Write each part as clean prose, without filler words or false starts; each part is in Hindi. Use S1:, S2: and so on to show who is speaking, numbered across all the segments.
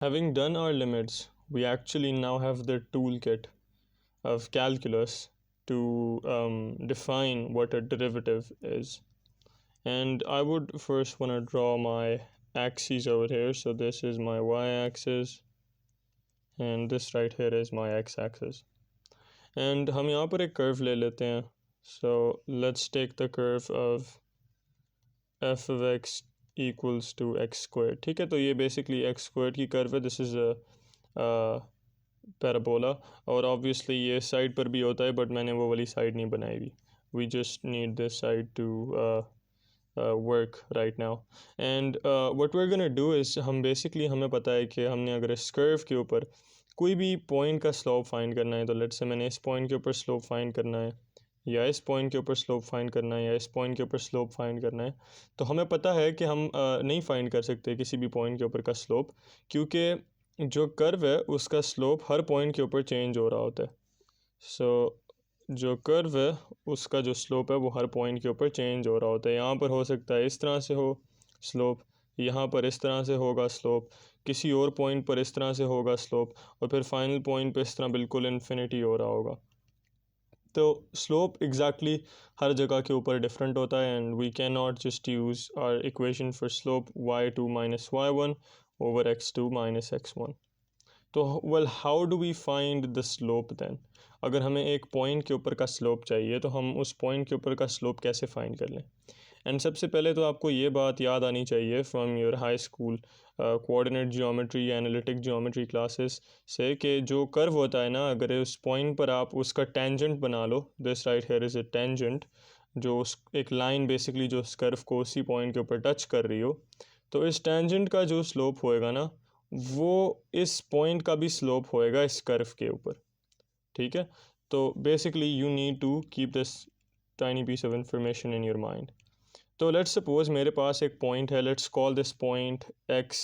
S1: Having done our limits, we actually now have the toolkit of calculus to define what a derivative is. And I would first want to draw my axes over here. So this is my y-axis and this right here is my x-axis. And हम यहाँ पर एक curve ले लेते हैं. So let's take the curve of f of x equals to x squared. ठीक है, तो ये basically x squared की curve है. This is a parabola और obviously ये side पर भी होता है but मैंने वो वाली side नहीं बनाई हुई. We just need this side to work right now. And what we're gonna do is हम basically हमें पता है कि हमने अगर इस curve के ऊपर कोई भी point का slope find करना है, तो let's say मैंने इस point के ऊपर slope find करना है या इस पॉइंट के ऊपर स्लोप फाइंड करना है या इस पॉइंट के ऊपर स्लोप फाइंड करना है, तो हमें पता है कि हम नहीं फाइंड कर सकते किसी भी पॉइंट के ऊपर का स्लोप, क्योंकि जो कर्व है उसका स्लोप हर पॉइंट के ऊपर चेंज हो रहा होता है. सो जो कर्व है उसका जो स्लोप है वो हर पॉइंट के ऊपर चेंज हो रहा होता है. यहाँ पर हो सकता है इस तरह से हो स्लोप, यहाँ पर इस तरह से होगा स्लोप, किसी और पॉइंट पर इस तरह से होगा स्लोप, और फिर फाइनल पॉइंट पर इस तरह बिल्कुल इन्फिनिटी हो रहा होगा. तो स्लोप एग्जैक्टली हर जगह के ऊपर डिफरेंट होता है and we can not just use our equation for slope y2 minus y1 over x2 minus x1. तो well how do we find the slope then? अगर हमें एक पॉइंट के ऊपर का स्लोप चाहिए तो हम उस पॉइंट के ऊपर का स्लोप कैसे फाइंड कर लें? एंड सबसे पहले तो आपको ये बात याद आनी चाहिए from your high school coordinate geometry या एनालिटिक ज्योमेट्री क्लासेस से कि जो कर्व होता है ना, अगर उस पॉइंट पर आप उसका टेंजेंट बना लो, this right here is a tangent, जो उस एक लाइन बेसिकली जो उस कर्व को उसी पॉइंट के ऊपर टच कर रही हो, तो इस टेंजेंट का जो स्लोप होएगा ना वो इस पॉइंट का भी स्लोप होएगा इस कर्व के ऊपर. ठीक है, तो basically you need to keep this tiny piece of information in your mind. तो लेट्स सपोज मेरे पास एक पॉइंट है, let's call this point x,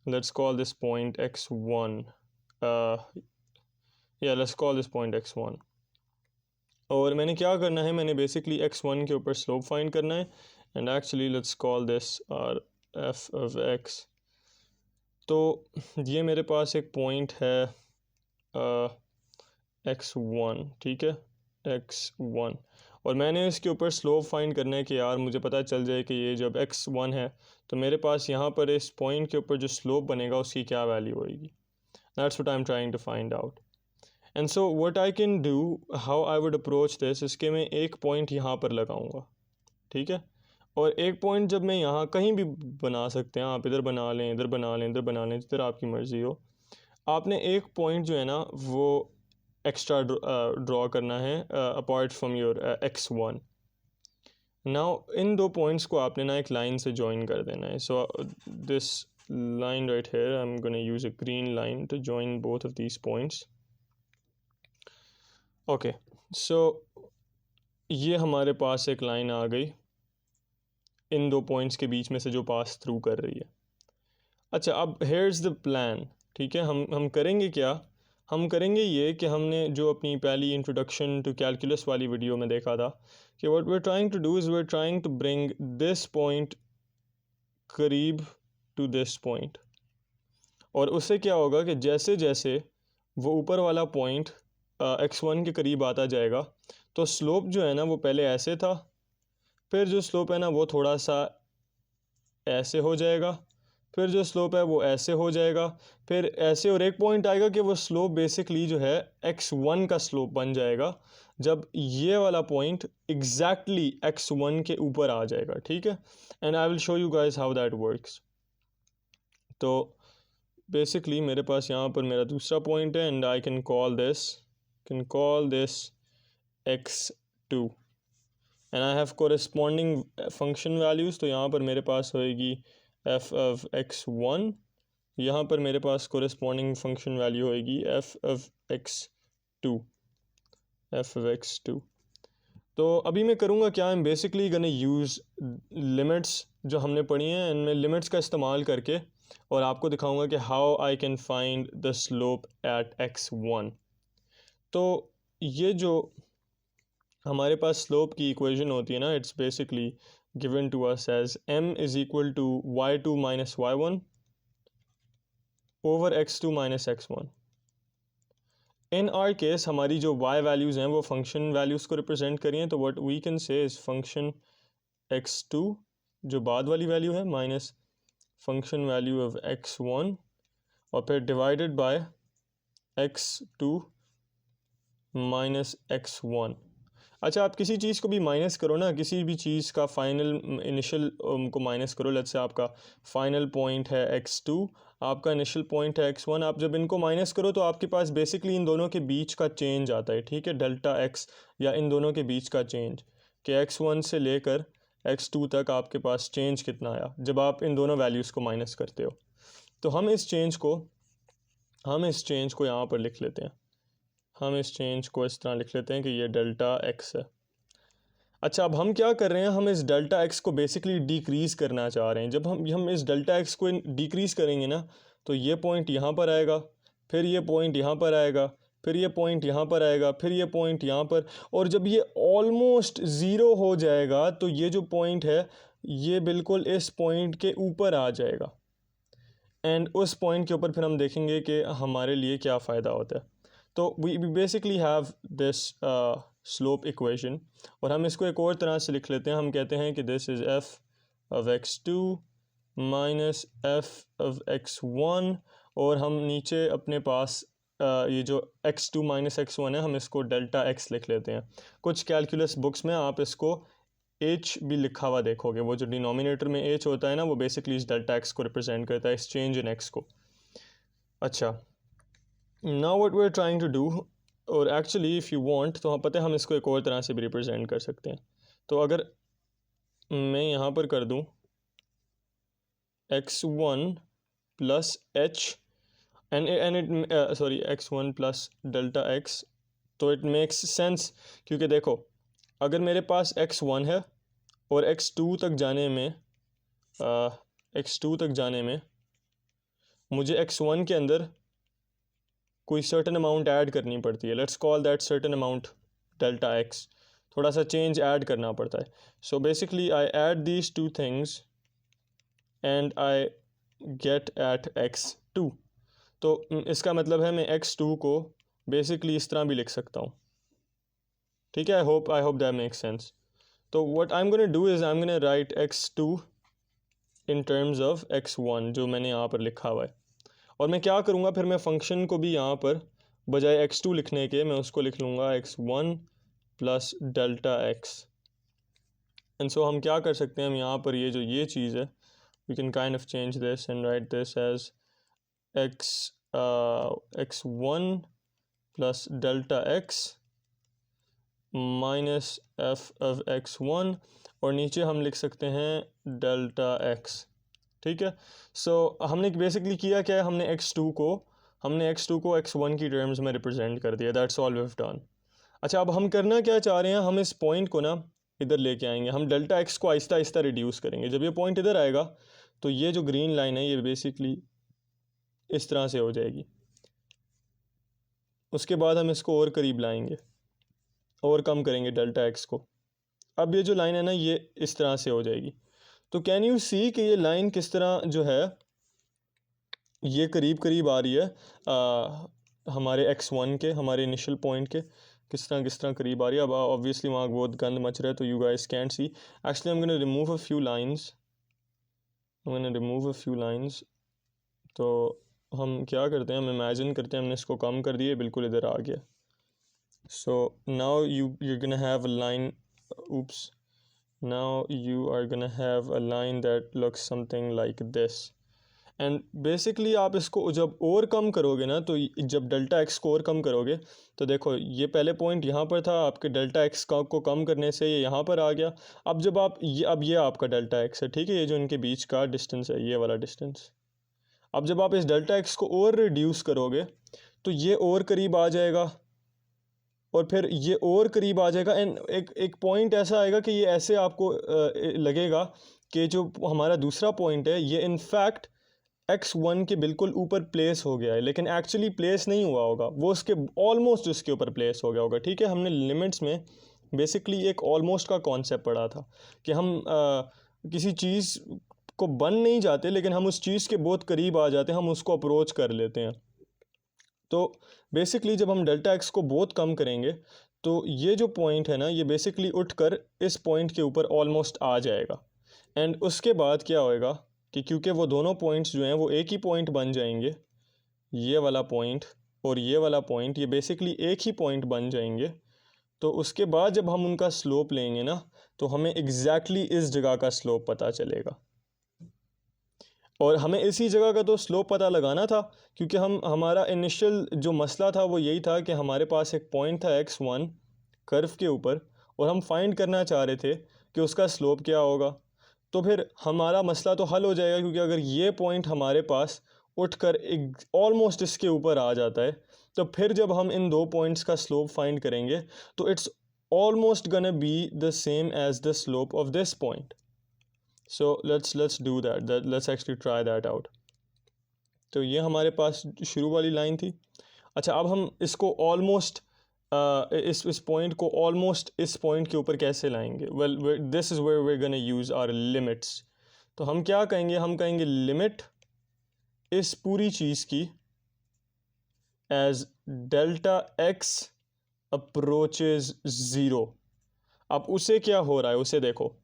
S1: let's call this point x1, या let's call this point x1. और मैंने क्या करना है, मैंने बेसिकली x1 के ऊपर स्लोप फाइंड करना है and actually let's call this our f of x. तो ये मेरे पास एक पॉइंट है x1, ठीक है, x1, और मैंने इसके ऊपर स्लोप फाइंड करना है कि यार मुझे पता चल जाए कि ये जब x1 है तो मेरे पास यहाँ पर इस पॉइंट के ऊपर जो स्लोप बनेगा उसकी क्या वैल्यू होएगी. That's what I am trying to find out. And so what I can do, how I would approach this, इसके मैं एक पॉइंट यहाँ पर लगाऊंगा. ठीक है, और एक पॉइंट जब मैं यहाँ कहीं भी बना सकते हैं, आप इधर बना लें, इधर बना लें, इधर बना लें, जिधर आपकी मर्ज़ी हो. आपने एक पॉइंट जो है ना वो एक्स्ट्रा ड्रॉ करना है apart from your x1. Now in दो पॉइंट्स को आपने ना एक लाइन से जॉइन कर देना है. So this line right here, I'm going to use a green line to join both of these points. Okay, so ये हमारे पास एक लाइन आ गई इन दो पॉइंट्स के बीच में से जो पास थ्रू कर रही है. अच्छा, अब here's the plan. ठीक है, हम करेंगे क्या, हम करेंगे ये कि हमने जो अपनी पहली इंट्रोडक्शन टू कैलकुलस वाली वीडियो में देखा था कि what we are trying to do is we are trying to bring this point करीब टू दिस पॉइंट. और उससे क्या होगा कि जैसे जैसे वो ऊपर वाला पॉइंट x1 के करीब आता जाएगा तो स्लोप जो है ना वो पहले ऐसे था, फिर जो स्लोप है ना वो थोड़ा सा ऐसे हो जाएगा, फिर जो स्लोप है वो ऐसे हो जाएगा, फिर ऐसे, और एक पॉइंट आएगा कि वो स्लोप बेसिकली जो है x1 का स्लोप बन जाएगा जब ये वाला पॉइंट एग्जैक्टली x1 के ऊपर आ जाएगा. ठीक है, and I will show you guys how that works. तो बेसिकली मेरे पास यहाँ पर मेरा दूसरा पॉइंट है and I can call this x2 and I have corresponding function values. तो यहाँ पर मेरे पास होएगी f of x1, यहाँ पर मेरे पास कोरेस्पॉन्डिंग फंक्शन वैल्यू होएगी f of x2. तो अभी मैं करूँगा क्या, I am basically gonna use limits जो हमने पढ़ी हैं एंड मैं लिमिट्स का इस्तेमाल करके और आपको दिखाऊंगा कि how I can find the slope eight x1. तो ये जो हमारे पास स्लोप की इक्वेशन होती है ना, it's basically given to us as m is equal to y2 minus y1 over x2 minus x1। In our case हमारी जो y वैल्यूज़ हैं वो फंक्शन वैल्यूज़ को रिप्रेजेंट करी हैं, तो what we can say is function x2 जो बाद वाली वैल्यू है minus function value of x1 और फिर divided by x2 minus x1। अच्छा, आप किसी चीज़ को भी माइनस करो ना, किसी भी चीज़ का फाइनल इनिशियल को माइनस करो, लेट्स से आपका फाइनल पॉइंट है x2, आपका इनिशियल पॉइंट है x1, आप जब इनको माइनस करो तो आपके पास बेसिकली इन दोनों के बीच का चेंज आता है, ठीक है, डेल्टा x, या इन दोनों के बीच का चेंज कि x1 से लेकर x2 तक आपके पास चेंज कितना आया जब आप इन दोनों वैल्यूज़ को माइनस करते हो। तो हम इस चेंज को यहाँ पर लिख लेते हैं, हम इस चेंज को इस तरह लिख लेते हैं कि ये डेल्टा x है। अच्छा, अब हम क्या कर रहे हैं, हम इस डेल्टा x को बेसिकली डिक्रीज़ करना चाह रहे हैं। जब हम इस डेल्टा x को डिक्रीज़ करेंगे ना, तो ये पॉइंट यहाँ पर आएगा, फिर ये पॉइंट यहाँ पर आएगा, फिर ये पॉइंट यहाँ पर आएगा, फिर ये पॉइंट यहाँ पर, और जब ये ऑलमोस्ट ज़ीरो हो जाएगा तो ये जो पॉइंट है ये बिल्कुल इस पॉइंट के ऊपर आ जाएगा। एंड उस पॉइंट के ऊपर फिर हम देखेंगे कि हमारे लिए क्या फ़ायदा होता है। तो we basically have this slope equation, और हम इसको एक और तरह से लिख लेते हैं। हम कहते हैं कि this is f of x2 minus f of x1, और हम नीचे अपने पास ये जो x2 माइनस x1 है हम इसको डेल्टा x लिख लेते हैं। कुछ कैलकुलस बुक्स में आप इसको h भी लिखा हुआ देखोगे, वो जो डिनोमिनेटर में h होता है ना वो बेसिकली इस डेल्टा x को रिप्रेजेंट करता है, इस चेंज इन x को। अच्छा, now what we are trying to do, और एक्चुअली इफ़ यू वांट तो हम पता है हम इसको एक और तरह से भी रिप्रेजेंट कर सकते हैं। तो अगर मैं यहाँ पर कर दूँ x1 plus h and it sorry x1 plus delta x, तो इट मेक्स सेंस, क्योंकि देखो अगर मेरे पास x1 है और x2 तक जाने में मुझे x1 के अंदर कोई सर्टन अमाउंट ऐड करनी पड़ती है, let's call that certain amount delta x, थोड़ा सा चेंज ऐड करना पड़ता है। So basically I add these two things and I get at x2। तो इसका मतलब है मैं x2 को बेसिकली इस तरह भी लिख सकता हूँ, ठीक है। I hope that makes sense. तो what I am gonna do is I am gonna write x2 in terms of x1 जो मैंने यहाँ पर लिखा हुआ है, और मैं क्या करूँगा फिर मैं फंक्शन को भी यहाँ पर बजाय x2 लिखने के मैं उसको लिख लूँगा x1 plus delta x। And so हम क्या कर सकते हैं, हम यहाँ पर ये चीज़ है we can kind of change this and write this as x1 plus delta x minus f of x1, और नीचे हम लिख सकते हैं डेल्टा x, ठीक है। सो हमने बेसिकली किया क्या है, हमने x2 को x1 की टर्म्स में रिप्रेजेंट कर दिया, that's all we have done. अच्छा, अब हम करना क्या चाह रहे हैं, हम इस पॉइंट को ना इधर लेके आएंगे, हम डेल्टा x को आहिस्ता आहिस्ता रिड्यूस करेंगे। जब ये पॉइंट इधर आएगा तो ये जो ग्रीन लाइन है ये बेसिकली इस तरह से हो जाएगी, उसके बाद हम इसको और करीब लाएंगे और कम करेंगे डेल्टा x को। अब ये जो लाइन है ना ये इस तरह से हो जाएगी। तो कैन यू सी कि ये लाइन किस तरह जो है ये करीब करीब आ रही है हमारे x1 के, हमारे इनिशियल पॉइंट के किस तरह करीब आ रही है। अब ऑब्वियसली वहाँ बहुत गंद मच रहा है तो you guys cantt C. Actually I am gonna remove a few lines, तो हम क्या करते हैं, हम इमेजिन करते हैं हमने इसको कम कर दिए, बिल्कुल इधर आ गया। So now you're gonna have a line, oops, now you are gonna have a line that looks something like this, and basically आप इसको जब और कम करोगे ना, तो जब डेल्टा x को और कम करोगे तो देखो ये पहले पॉइंट यहाँ पर था, आपके डेल्टा x को कम करने से ये यहाँ पर आ गया। अब जब आप ये आपका डेल्टा x है, ठीक है, ये जो इनके बीच का डिस्टेंस है ये वाला डिस्टेंस, अब जब आप इस डेल्टा x को और रिड्यूस करोगे तो ये और करीब आ जाएगा और फिर ये और करीब आ जाएगा, एंड एक पॉइंट ऐसा आएगा कि ये ऐसे आपको लगेगा कि जो हमारा दूसरा पॉइंट है ये इनफैक्ट x1 के बिल्कुल ऊपर प्लेस हो गया है, लेकिन एक्चुअली प्लेस नहीं हुआ होगा, वो उसके ऑलमोस्ट उसके ऊपर प्लेस हो गया होगा, ठीक है। हमने लिमिट्स में बेसिकली एक ऑलमोस्ट का कॉन्सेप्ट पढ़ा था कि हम किसी चीज़ को बन नहीं जाते, लेकिन हम उस चीज़ के बहुत करीब आ जाते हैं, हम उसको अप्रोच कर लेते हैं। तो बेसिकली जब हम डेल्टा एक्स को बहुत कम करेंगे तो ये जो पॉइंट है ना, ये बेसिकली उठकर इस पॉइंट के ऊपर ऑलमोस्ट आ जाएगा। एंड उसके बाद क्या होएगा कि क्योंकि वो दोनों पॉइंट्स जो हैं वो एक ही पॉइंट बन जाएंगे, ये वाला पॉइंट और ये वाला पॉइंट, ये बेसिकली एक ही पॉइंट बन जाएंगे। तो उसके बाद जब हम उनका स्लोप लेंगे ना, तो हमें एग्जैक्टली इस जगह का स्लोप पता चलेगा। और हमें इसी जगह का तो स्लोप पता लगाना था, क्योंकि हमारा इनिशियल जो मसला था वो यही था कि हमारे पास एक पॉइंट था x1 कर्व के ऊपर, और हम फाइंड करना चाह रहे थे कि उसका स्लोप क्या होगा। तो फिर हमारा मसला तो हल हो जाएगा, क्योंकि अगर ये पॉइंट हमारे पास उठकर एक ऑलमोस्ट इसके ऊपर आ जाता है, तो फिर जब हम इन दो पॉइंट्स का स्लोप फाइंड करेंगे तो it's almost gonna be the same as the slope of this point. So let's do that, let's actually try that out. तो ये हमारे पास शुरू वाली लाइन थी। अच्छा, अब हम इसको ऑलमोस्ट इस पॉइंट को ऑलमोस्ट इस पॉइंट के ऊपर कैसे लाएंगे? Well, this is where we're gonna use our limits। तो हम क्या कहेंगे? हम कहेंगे लिमिट इस पूरी चीज़ की as delta x approaches zero. अब उसे क्या हो रहा है उसे देखो,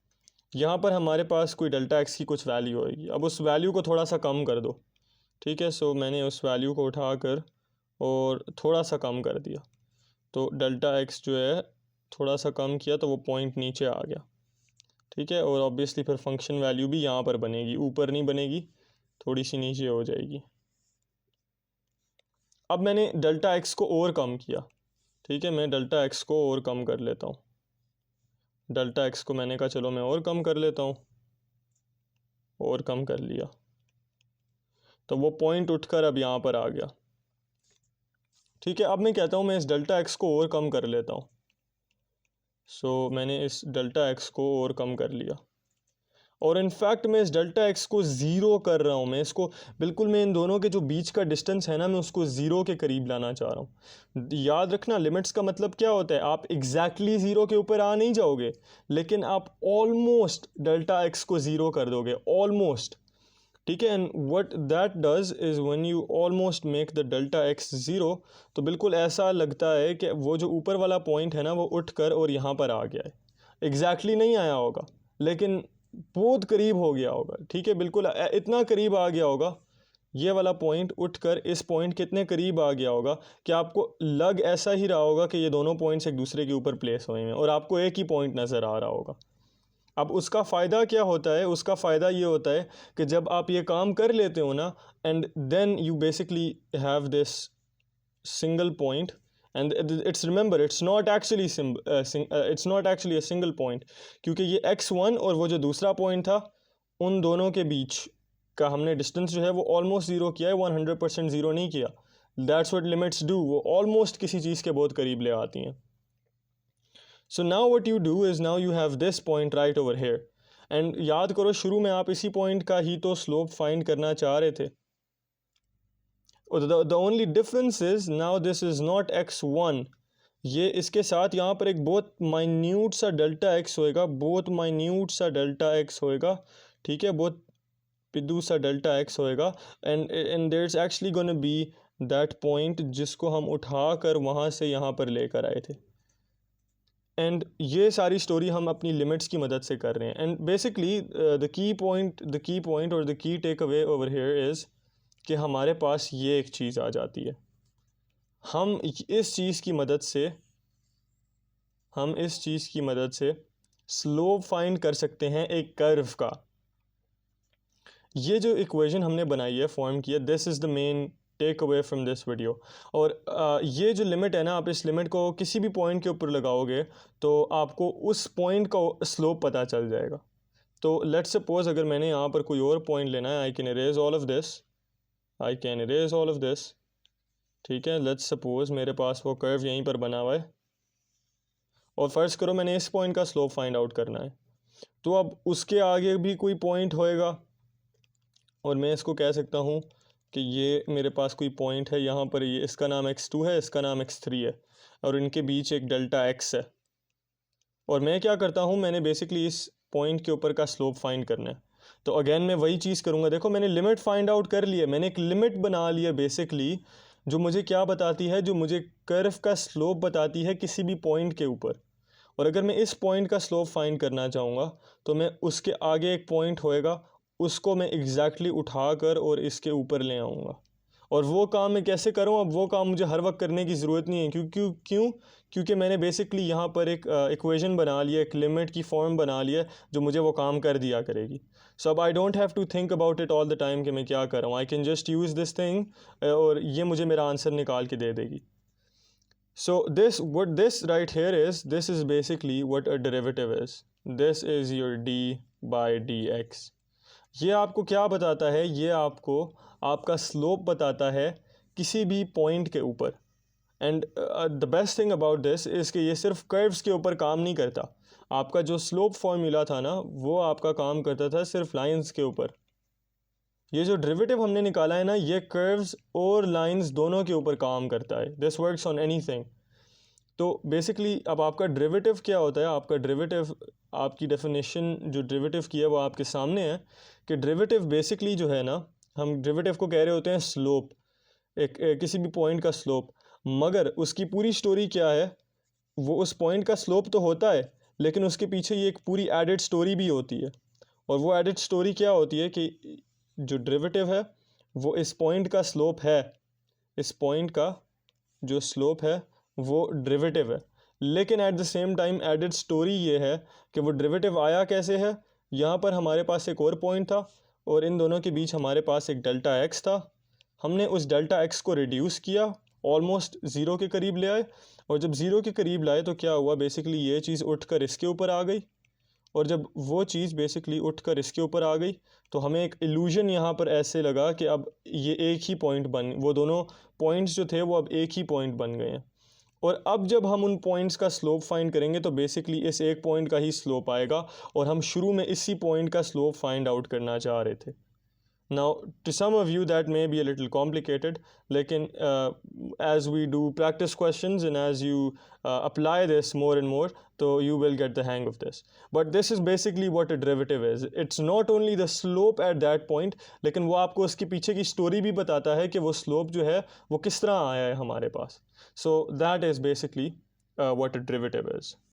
S1: यहाँ पर हमारे पास कोई डेल्टा एक्स की कुछ वैल्यू होगी। अब उस वैल्यू को थोड़ा सा कम कर दो, ठीक है। सो मैंने उस वैल्यू को उठाकर और थोड़ा सा कम कर दिया, तो डेल्टा एक्स जो है थोड़ा सा कम किया तो वो पॉइंट नीचे आ गया, ठीक है। और ऑब्वियसली फिर फंक्शन वैल्यू भी यहाँ पर बनेगी, ऊपर नहीं बनेगी, थोड़ी सी नीचे हो जाएगी। अब मैंने डेल्टा एक्स को और कम किया, ठीक है। मैं डेल्टा एक्स को और कम कर लेता हूँ। डेल्टा एक्स को मैंने कहा चलो मैं और कम कर लेता हूँ, और कम कर लिया, तो वो पॉइंट उठकर अब यहाँ पर आ गया, ठीक है। अब मैं कहता हूँ मैं इस डेल्टा एक्स को और कम कर लेता हूँ। सो मैंने इस डेल्टा एक्स को और कम कर लिया, और इनफैक्ट मैं इस डेल्टा एक्स को ज़ीरो कर रहा हूँ। मैं इसको बिल्कुल, मैं इन दोनों के जो बीच का डिस्टेंस है ना, मैं उसको ज़ीरो के करीब लाना चाह रहा हूँ। याद रखना, लिमिट्स का मतलब क्या होता है, आप एग्जैक्टली ज़ीरो के ऊपर आ नहीं जाओगे, लेकिन आप ऑलमोस्ट डेल्टा एक्स को ज़ीरो कर दोगे, ऑलमोस्ट, ठीक है। And what that does is when you almost make the delta x zero, तो बिल्कुल ऐसा लगता है कि वो जो ऊपर वाला पॉइंट है ना वो उठकर और यहाँ पर आ गया है। एग्जैक्टली नहीं आया होगा, लेकिन बहुत करीब हो गया होगा, ठीक है। बिल्कुल इतना करीब आ गया होगा, ये वाला पॉइंट उठकर इस पॉइंट के इतने करीब आ गया होगा कि आपको लग ऐसा ही रहा होगा कि ये दोनों पॉइंट्स एक दूसरे के ऊपर प्लेस हुए हैं और आपको एक ही पॉइंट नज़र आ रहा होगा। अब उसका फ़ायदा क्या होता है? उसका फ़ायदा ये होता है कि जब आप ये काम कर लेते हो ना, and then you basically have this single point, and it's remember it's not actually it's not actually a single point, क्योंकि ये x1 और वो जो दूसरा पॉइंट था, उन दोनों के बीच का हमने डिस्टेंस जो है वो ऑलमोस्ट ज़ीरो किया है, 100% ज़ीरो नहीं किया। दैट्स व्हाट लिमिट्स डू, वो ऑलमोस्ट किसी चीज़ के बहुत करीब ले आती हैं। So now what you do is, now you have this point right over here, and याद करो शुरू में आप इसी पॉइंट का ही तो स्लोप फाइंड करना चाह रहे थे। The only difference is now this is not x1, ये इसके साथ यहाँ पर एक बहुत माइन्यूट सा डेल्टा एक्स होएगा, बहुत माइन्यूट सा डेल्टा एक्स होएगा, ठीक है, बहुत पिद्दू सा डेल्टा एक्स होएगा। And there is actually gonna be that point जिसको हम उठा कर वहाँ से यहाँ पर लेकर आए थे। एंड ये सारी स्टोरी हम अपनी लिमिट्स की मदद से कर रहे हैं। And basically the key point और the key take away over here is कि हमारे पास ये एक चीज़ आ जाती है। हम इस चीज़ की मदद से स्लोप फाइंड कर सकते हैं एक कर्व का। ये जो इक्वेशन हमने बनाई है, फॉर्म किया, this is the main takeaway from this video. और ये जो लिमिट है ना, आप इस लिमिट को किसी भी पॉइंट के ऊपर लगाओगे तो आपको उस पॉइंट का स्लोप पता चल जाएगा। तो लेट्स सपोज अगर मैंने यहाँ पर कोई और पॉइंट लेना है, I can erase all of this, ठीक है। लेट्स सपोज मेरे पास वो कर्व यहीं पर बना हुआ है, और फ़र्ज़ करो मैंने इस पॉइंट का स्लोप फाइंड आउट करना है। तो अब उसके आगे भी कोई पॉइंट होएगा, और मैं इसको कह सकता हूँ कि ये मेरे पास कोई पॉइंट है यहाँ पर, ये इसका नाम x2 है, इसका नाम x3 है, और इनके बीच एक डेल्टा x है। और मैं क्या करता हूँ, मैंने बेसिकली इस पॉइंट के ऊपर का स्लोप फाइंड करना है। तो अगेन मैं वही चीज़ करूँगा। देखो मैंने लिमिट फाइंड आउट कर लिया, मैंने एक लिमिट बना लिया बेसिकली, जो मुझे क्या बताती है, जो मुझे कर्व का स्लोप बताती है किसी भी पॉइंट के ऊपर। और अगर मैं इस पॉइंट का स्लोप फाइंड करना चाहूँगा तो मैं उसके आगे एक पॉइंट होएगा, उसको मैं एग्जैक्टली उठाकर और इसके ऊपर ले आऊँगा। और वो काम मैं कैसे करूँ, अब वो काम मुझे हर वक्त करने की ज़रूरत नहीं है। क्योंकि मैंने बेसिकली यहाँ पर एक इक्वेशन बना लिया, एक लिमिट की फॉर्म बना लिया जो मुझे वो काम कर दिया करेगी। सो अब I don't have to think about it all the time कि मैं क्या कर रहा हूँ। I can just use this thing और ये मुझे मेरा आंसर निकाल के दे देगी। So what this right here is, this is basically what a derivative is. This is your d by dx. ये आपको क्या बताता है, ये आपको आपका स्लोप बताता है किसी भी पॉइंट के ऊपर। And the best thing about this is कि ये सिर्फ कर्व्स के ऊपर काम नहीं करता। आपका जो स्लोप फॉर्मूला था ना, वो आपका काम करता था सिर्फ लाइंस के ऊपर। ये जो डेरिवेटिव हमने निकाला है ना, ये कर्व्स और लाइंस दोनों के ऊपर काम करता है। This works on anything. तो बेसिकली अब आपका डेरिवेटिव क्या होता है, आपका डेरिवेटिव, आपकी डेफिनेशन जो डेरिवेटिव की है वो आपके सामने है कि डेरिवेटिव बेसिकली जो है ना, हम डेरिवेटिव को कह रहे होते हैं स्लोप, एक किसी भी पॉइंट का स्लोप। मगर उसकी पूरी स्टोरी क्या है, वो उस पॉइंट का स्लोप तो होता है लेकिन उसके पीछे ये एक पूरी एडेड स्टोरी भी होती है। और वो एडेड स्टोरी क्या होती है कि जो डेरिवेटिव है वो इस पॉइंट का स्लोप है, इस पॉइंट का जो स्लोप है वो डेरिवेटिव है। लेकिन at the same time added story ये है कि वो डेरिवेटिव आया कैसे है। यहाँ पर हमारे पास एक और पॉइंट था और इन दोनों के बीच हमारे पास एक डेल्टा एक्स था। हमने उस डेल्टा एक्स को रिड्यूस किया, ऑलमोस्ट ज़ीरो के करीब ले आए। और जब ज़ीरो के करीब लाए तो क्या हुआ, बेसिकली ये चीज़ उठकर इसके ऊपर आ गई। और जब वो चीज़ बेसिकली उठकर इसके ऊपर आ गई तो हमें एक इल्यूजन यहाँ पर ऐसे लगा कि अब ये एक ही पॉइंट बन, वो दोनों पॉइंट्स जो थे वो अब एक ही पॉइंट बन गए हैं। और अब जब हम उन पॉइंट्स का स्लोप फाइंड करेंगे तो बेसिकली इस एक पॉइंट का ही स्लोप आएगा। और हम शुरू में इसी पॉइंट का स्लोप फाइंड आउट करना चाह रहे थे। Now, to some of you that may be a little complicated, लेकिन as we do practice questions and as you apply this more and more, so you will get the hang of this. But this is basically what a derivative is. It's not only the slope at that point, लेकिन वो आपको उसके पीछे की स्टोरी भी बताता है कि वो स्लोप जो है वो किस तरह आया है हमारे पास. So that is basically what a derivative is.